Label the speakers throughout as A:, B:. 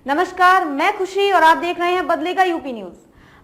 A: नमस्कार, मैं खुशी और आप देख रहे हैं बदलेगा यूपी न्यूज।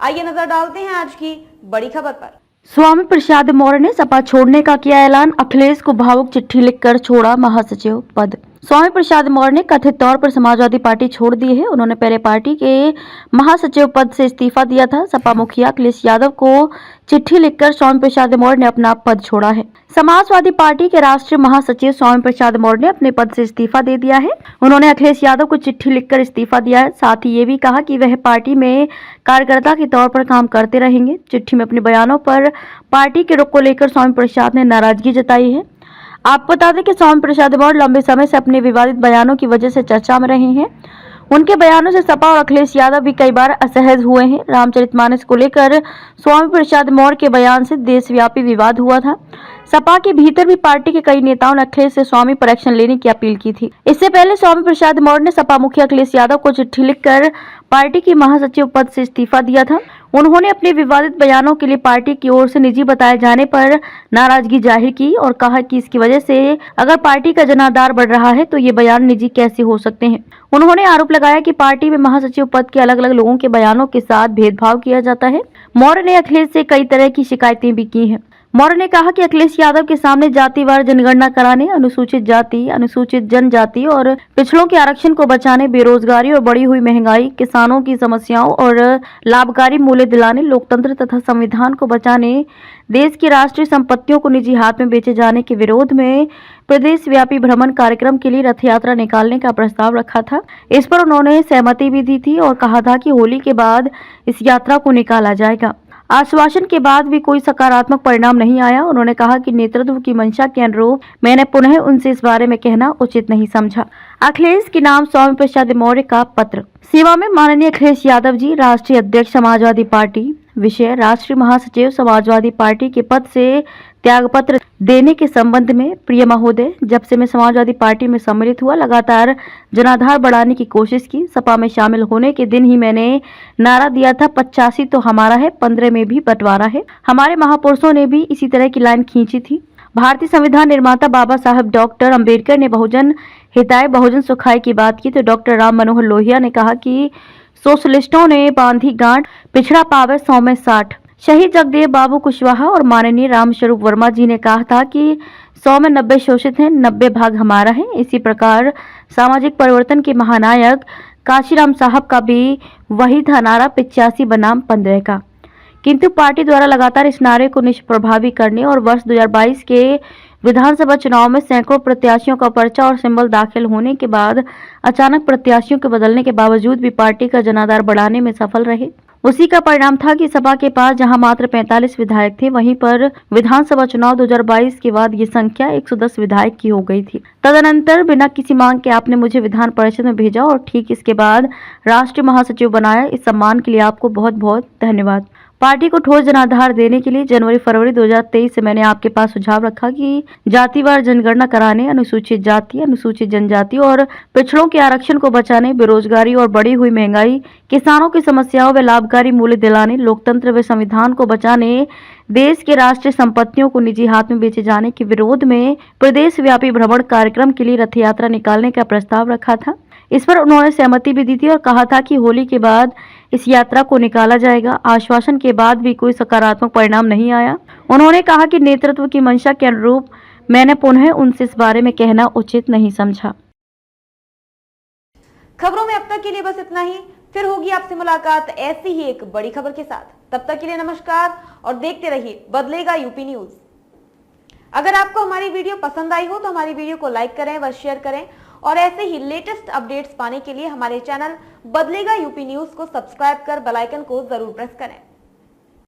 A: आइए नजर डालते हैं आज की बड़ी खबर पर।
B: स्वामी प्रसाद मौर्य ने सपा छोड़ने का किया ऐलान, अखिलेश को भावुक चिट्ठी लिखकर छोड़ा महासचिव पद। स्वामी प्रसाद मौर्य ने कथित तौर पर समाजवादी पार्टी छोड़ दी है। उन्होंने पहले पार्टी के महासचिव पद से इस्तीफा दिया था। सपा मुखिया अखिलेश यादव को चिट्ठी लिखकर स्वामी प्रसाद मौर्य ने अपना पद छोड़ा है। समाजवादी पार्टी के राष्ट्रीय महासचिव स्वामी प्रसाद मौर्य ने अपने पद से इस्तीफा दे दिया है। उन्होंने अखिलेश यादव को चिट्ठी लिखकर इस्तीफा दिया है। साथ ही ये भी कहा कि वह पार्टी में कार्यकर्ता के तौर पर काम करते रहेंगे। चिट्ठी में अपने बयानों पर पार्टी के रुख को लेकर स्वामी प्रसाद ने नाराजगी जताई है। आपको बता दें कि स्वामी प्रसाद मौर्य लंबे समय से अपने विवादित बयानों की वजह से चर्चा में रहे हैं। उनके बयानों से सपा और अखिलेश यादव भी कई बार असहज हुए हैं। रामचरितमानस को लेकर स्वामी प्रसाद मौर्य के बयान से देशव्यापी विवाद हुआ था। सपा के भीतर भी पार्टी के कई नेताओं ने अखिलेश से स्वामी पर एक्शन लेने की अपील की थी। इससे पहले स्वामी प्रसाद मौर्य ने सपा मुखिया अखिलेश यादव को चिट्ठी लिखकर पार्टी के महासचिव पद से इस्तीफा दिया था। उन्होंने अपने विवादित बयानों के लिए पार्टी की ओर से निजी बताए जाने पर नाराजगी जाहिर की और कहा कि इसकी वजह से अगर पार्टी का जनाधार बढ़ रहा है तो ये बयान निजी कैसे हो सकते हैं। उन्होंने आरोप लगाया कि पार्टी में महासचिव पद के अलग अलग लोगों के बयानों के साथ भेदभाव किया जाता है। मौर्य ने अखिलेश से कई तरह की शिकायतें भी की हैं। मौर्य ने कहा कि अखिलेश यादव के सामने जातिवार जनगणना कराने, अनुसूचित जाति, अनुसूचित जनजाति और पिछड़ों के आरक्षण को बचाने, बेरोजगारी और बढ़ी हुई महंगाई, किसानों की समस्याओं और लाभकारी मूल्य दिलाने, लोकतंत्र तथा संविधान को बचाने, देश की राष्ट्रीय संपत्तियों को निजी हाथ में बेचे जाने के विरोध में प्रदेश व्यापी भ्रमण कार्यक्रम के लिए रथ यात्रा निकालने का प्रस्ताव रखा था। इस पर उन्होंने सहमति भी दी थी और कहा था कि होली के बाद इस यात्रा को निकाला जाएगा। आश्वासन के बाद भी कोई सकारात्मक परिणाम नहीं आया। उन्होंने कहा कि नेतृत्व की मंशा के अनुरूप मैंने पुनः उनसे इस बारे में कहना उचित नहीं समझा। अखिलेश के नाम स्वामी प्रसाद मौर्य का पत्र। सेवा में माननीय अखिलेश यादव जी, राष्ट्रीय अध्यक्ष समाजवादी पार्टी। विषय, राष्ट्रीय महासचिव समाजवादी पार्टी के पद से त्यागपत्र देने के संबंध में। प्रिय महोदय, जब से मैं समाजवादी पार्टी में सम्मिलित हुआ, लगातार जनाधार बढ़ाने की कोशिश की। सपा में शामिल होने के दिन ही मैंने नारा दिया था, 85 तो हमारा है, 15 में भी बंटवारा है। हमारे महापुरुषों ने भी इसी तरह की लाइन खींची थी। भारतीय संविधान निर्माता बाबा साहब डॉक्टर अंबेडकर ने बहुजन हिताय बहुजन सुखाय की बात की तो डॉक्टर राम मनोहर लोहिया ने कहा कि सोशलिस्टों ने बांधी गांठ, पिछड़ा पावे 100 में 60। शहीद जगदेव बाबू कुशवाहा और माननीय रामस्वरूप वर्मा जी ने कहा था कि 100 में 90 शोषित हैं, 90 भाग हमारा है। इसी प्रकार सामाजिक परिवर्तन के महानायक काशीराम साहब का भी वही था नारा, 85 बनाम 15 का। किंतु पार्टी द्वारा लगातार इस नारे को निष्प्रभावी करने और वर्ष 2022 के विधानसभा चुनाव में सैकड़ों प्रत्याशियों का पर्चा और सिंबल दाखिल होने के बाद अचानक प्रत्याशियों के बदलने के बावजूद भी पार्टी का जनाधार बढ़ाने में सफल रहे। उसी का परिणाम था कि सपा के पास जहां मात्र 45 विधायक थे, वहीं पर विधानसभा चुनाव 2022 के बाद ये संख्या 110 विधायक की हो गई थी। तदनंतर बिना किसी मांग के आपने मुझे विधान परिषद में भेजा और ठीक इसके बाद राष्ट्रीय महासचिव बनाया। इस सम्मान के लिए आपको बहुत बहुत धन्यवाद। पार्टी को ठोस जनाधार देने के लिए जनवरी-फरवरी 2023 से मैंने आपके पास सुझाव रखा कि जातिवार जनगणना कराने, अनुसूचित जाति, अनुसूचित जनजाति और पिछड़ों के आरक्षण को बचाने, बेरोजगारी और बढ़ी हुई महंगाई, किसानों की समस्याओं व लाभकारी मूल्य दिलाने, लोकतंत्र व संविधान को बचाने, देश के राष्ट्रीय संपत्तियों को निजी हाथ में बेचे जाने के विरोध में प्रदेश व्यापी भ्रमण कार्यक्रम के लिए रथ यात्रा निकालने का प्रस्ताव रखा था। इस पर उन्होंने सहमति भी दी थी और कहा था कि होली के बाद इस यात्रा को निकाला जाएगा। आश्वासन के बाद भी कोई सकारात्मक परिणाम नहीं आया। उन्होंने कहा कि नेतृत्व की मंशा के अनुरूप मैंने पुनः उनसे इस बारे में कहना उचित नहीं समझा।
A: खबरों में अब तक के लिए बस इतना ही। फिर होगी आपसे मुलाकात ऐसी ही एक बड़ी खबर के साथ। तब तक के लिए नमस्कार और देखते रहिए बदलेगा यूपी न्यूज। अगर आपको हमारी वीडियो पसंद आई हो तो हमारी वीडियो को लाइक करें व शेयर करें और ऐसे ही लेटेस्ट अपडेट्स पाने के लिए हमारे चैनल बदलेगा यूपी न्यूज को सब्सक्राइब कर बेल आइकन को जरूर प्रेस करें।